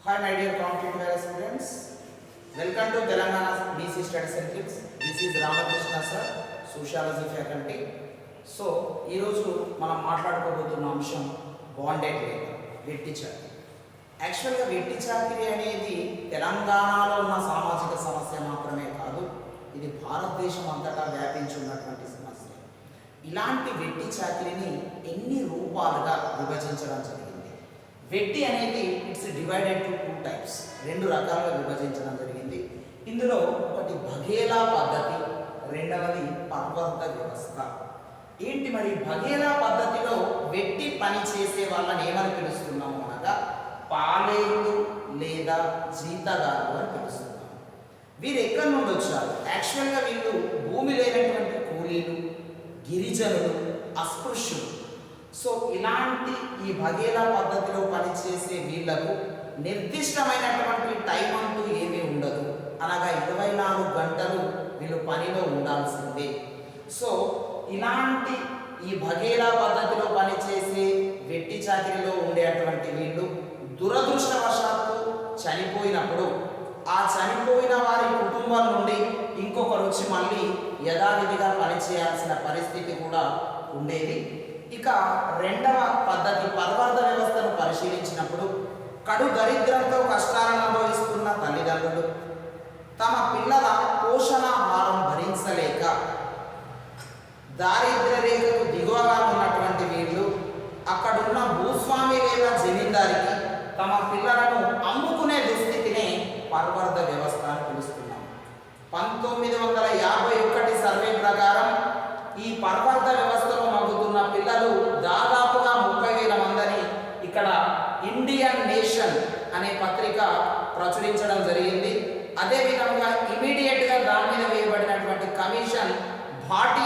Hi my dear competitive students, welcome to Telangana BC Study Centers. This is Ramakrishna sir, Sociology faculty. So ఈరోజు మనం మాట్లాడుకోబోతున్న అంశం bonded labour, వెట్టి చాకిరీ. యాక్చువల్గా వెట్టి చాకిరీ అనేది తెలంగాణలో ఉన్న సామాజిక సమస్య మాత్రమే కాదు, ఇది భారతదేశం అంతటా వ్యాపించి ఉన్నటువంటి సమస్య. ఇలాంటి వెట్టి చాకిరీని ఎన్ని రూపాలుగా విభజించడం జరిగింది. వెట్టి అనేది it's divided to two types, రెండు రకాలుగా విభజించడం జరిగింది. ఇందులో ఒకటి బఘేలా పద్ధతి, రెండవది పర్వర్త వ్యవస్థ. ఏంటి మరి బఘేలా పద్ధతిలో వెట్టి పని చేసే వాళ్ళని ఏమని పిలుస్తున్నాము అనగా పాలేళ్ళు లేదా జీతగాళ్ళు అని పిలుస్తున్నాము. వీరు ఎక్కడి నుండి వచ్చారు? యాక్చువల్గా వీళ్ళు భూమి లేనటువంటి కూలీలు, గిరిజనులు, అస్పృశ్యులు. సో ఇలాంటి ఈ బఘేలా పద్ధతిలో పనిచేసే వీళ్లకు నిర్దిష్టమైనటువంటి టైం అంటూ ఏమీ ఉండదు, అనగా 24 గంటలు వీళ్ళు పనిలో ఉండాల్సిందే. సో ఇలాంటి ఈ బఘేలా పద్ధతిలో పనిచేసే వెట్టి చాకిరీలో ఉండేటువంటి వీళ్ళు దురదృష్టవశాత్తు చనిపోయినప్పుడు ఆ చనిపోయిన వారి కుటుంబం నుండి ఇంకొకరు వచ్చి మళ్ళీ యథావిధిగా పనిచేయాల్సిన పరిస్థితి కూడా ఉండేది. ఇక రెండవ పద్ధతి పర్వర్త వ్యవస్థను పరిశీలించినప్పుడు కడు దరిద్రంతో కష్టాలను అనుభవిస్తున్న తల్లిదండ్రులు తమ పిల్లల పోషణ భారం భరించలేక దారిద్ర్య రేఖకు దిగువగా ఉన్నటువంటి వీళ్ళు అక్కడున్న భూస్వామి లేదా జమీందారికి తమ పిల్లలను అమ్ముకునే దుస్థితినే పర్వర్త వ్యవస్థ అని పిలుస్తున్నాం. 1951 సర్వే ప్రకారం ఈ పర్వర్త వ్యవస్థలో మగ్గుతున్న పిల్లలు దాదాపుగా 30,000 మందిని ఇక్కడ ఇండియన్ నేషన్ అనే పత్రిక ప్రచురించడం జరిగింది. అదేవిధంగా ఇమీడియట్గా దాని మీద వేయబడినటువంటి కమిషన్ భాటి